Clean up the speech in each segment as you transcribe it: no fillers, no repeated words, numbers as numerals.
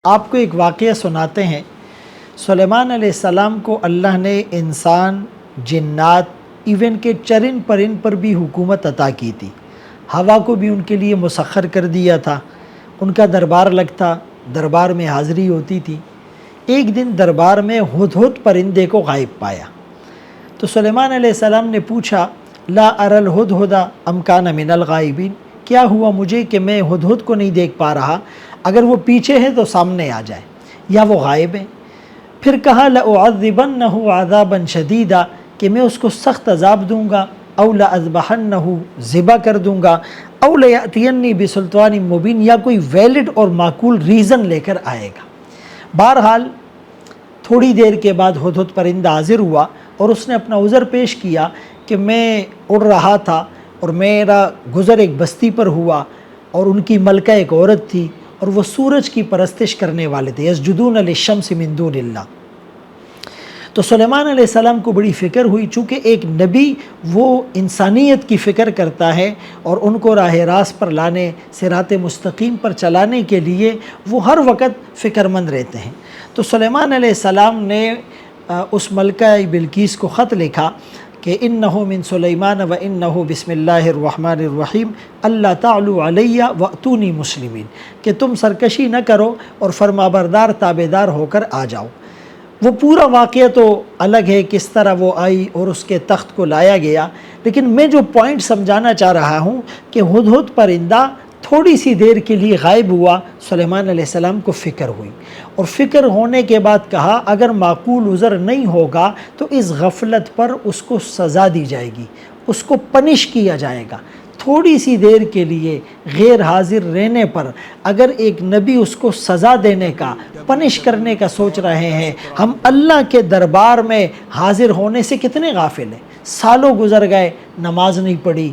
آپ کو ایک واقعہ سناتے ہیں۔ سلیمان علیہ السلام کو اللہ نے انسان، جنات، ایون کہ چرند پرند پر بھی حکومت عطا کی تھی۔ ہوا کو بھی ان کے لیے مسخر کر دیا تھا، ان کا دربار لگتا، دربار میں حاضری ہوتی تھی۔ ایک دن دربار میں ہدہد پرندے کو غائب پایا تو سلیمان علیہ السلام نے پوچھا، لا اری الہدہد ام کان من الغائبین، کیا ہوا مجھے کہ میں ہدہد کو نہیں دیکھ پا رہا؟ اگر وہ پیچھے ہے تو سامنے آ جائے، یا وہ غائب ہے؟ پھر کہا لأعذبنہ عذابا شدیدا، کہ میں اس کو سخت عذاب دوں گا، او لأذبحنہ، ذبح کر دوں گا، او لیأتینی بسلطان مبین، یا کوئی ویلڈ اور معقول ریزن لے کر آئے گا۔ بہرحال تھوڑی دیر کے بعد ہدہد پرندہ حاضر ہوا اور اس نے اپنا عذر پیش کیا کہ میں اڑ رہا تھا اور میرا گزر ایک بستی پر ہوا اور ان کی ملکہ ایک عورت تھی اور وہ سورج کی پرستش کرنے والے تھے، یسجدون للشمس من دون اللہ۔ تو سلیمان علیہ السلام کو بڑی فکر ہوئی، چونکہ ایک نبی وہ انسانیت کی فکر کرتا ہے اور ان کو راہ راست پر لانے، صراط مستقیم پر چلانے کے لیے وہ ہر وقت فکر مند رہتے ہیں۔ تو سلیمان علیہ السلام نے اس ملکہ بلقیس کو خط لکھا کہ انہ من سلیمان و انہ بسم اللہ الرحمن الرحیم اللہ تعلوا علیہ واتونی مسلمین، کہ تم سرکشی نہ کرو اور فرمانبردار تابعدار ہو کر آ جاؤ۔ وہ پورا واقعہ تو الگ ہے، کس طرح وہ آئی اور اس کے تخت کو لایا گیا، لیکن میں جو پوائنٹ سمجھانا چاہ رہا ہوں کہ ہدہد پرندہ تھوڑی سی دیر کے لیے غائب ہوا، سلیمان علیہ السلام کو فکر ہوئی، اور فکر ہونے کے بعد کہا اگر معقول عذر نہیں ہوگا تو اس غفلت پر اس کو سزا دی جائے گی، اس کو پنش کیا جائے گا۔ تھوڑی سی دیر کے لیے غیر حاضر رہنے پر اگر ایک نبی اس کو سزا دینے کا، پنش کرنے کا سوچ رہے ہیں، ہم اللہ کے دربار میں حاضر ہونے سے کتنے غافل ہیں۔ سالوں گزر گئے، نماز نہیں پڑھی،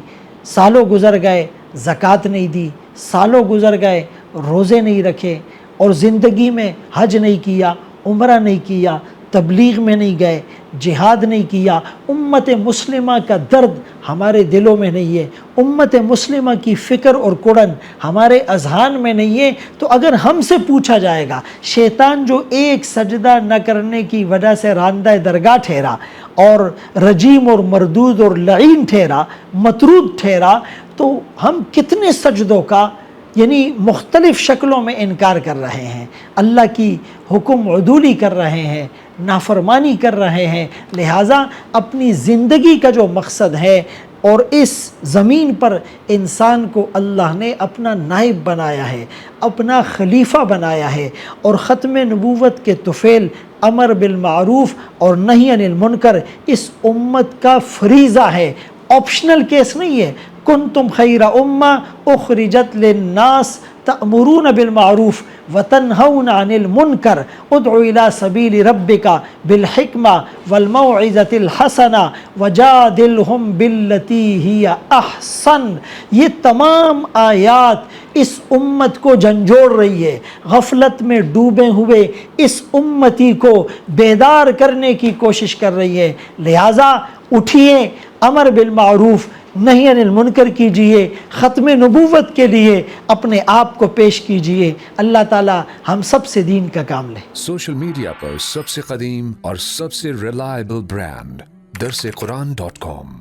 سالوں گزر گئے، زکوٰۃ نہیں دی، سالوں گزر گئے، روزے نہیں رکھے، اور زندگی میں حج نہیں کیا، عمرہ نہیں کیا، تبلیغ میں نہیں گئے، جہاد نہیں کیا۔ امت مسلمہ کا درد ہمارے دلوں میں نہیں ہے، امت مسلمہ کی فکر اور کڑن ہمارے اذہان میں نہیں ہے۔ تو اگر ہم سے پوچھا جائے گا، شیطان جو ایک سجدہ نہ کرنے کی وجہ سے راندہ درگاہ ٹھہرا اور رجیم اور مردود اور لعین ٹھہرا، مطرود ٹھہرا، تو ہم کتنے سجدوں کا یعنی مختلف شکلوں میں انکار کر رہے ہیں، اللہ کی حکم عدولی کر رہے ہیں، نافرمانی کر رہے ہیں۔ لہٰذا اپنی زندگی کا جو مقصد ہے، اور اس زمین پر انسان کو اللہ نے اپنا نائب بنایا ہے، اپنا خلیفہ بنایا ہے، اور ختم نبوت کے طفیل امر بالمعروف اور نہی عن المنکر اس امت کا فریضہ ہے، آپشنل کیس نہیں ہے۔ کنتم خیر امہ اخرجت للناس تأمرون بالمعروف وتنہون عن المنکر ادع الی سبیل ربک بالحکمہ والموعظۃ الحسنہ وجادلہم باللتی ہی احسن۔ یہ تمام آیات اس امت کو جھنجھوڑ رہی ہے، غفلت میں ڈوبے ہوئے اس امتی کو بیدار کرنے کی کوشش کر رہی ہے۔ لہٰذا اٹھیے، امر بالمعروف نہی عن المنکر کیجئے، ختم نبوت کے لیے اپنے آپ کو پیش کیجئے۔ اللہ تعالی ہم سب سے دین کا کام لے۔ سوشل میڈیا پر سب سے قدیم اور سب سے ریلائبل برانڈ درسقرآن.com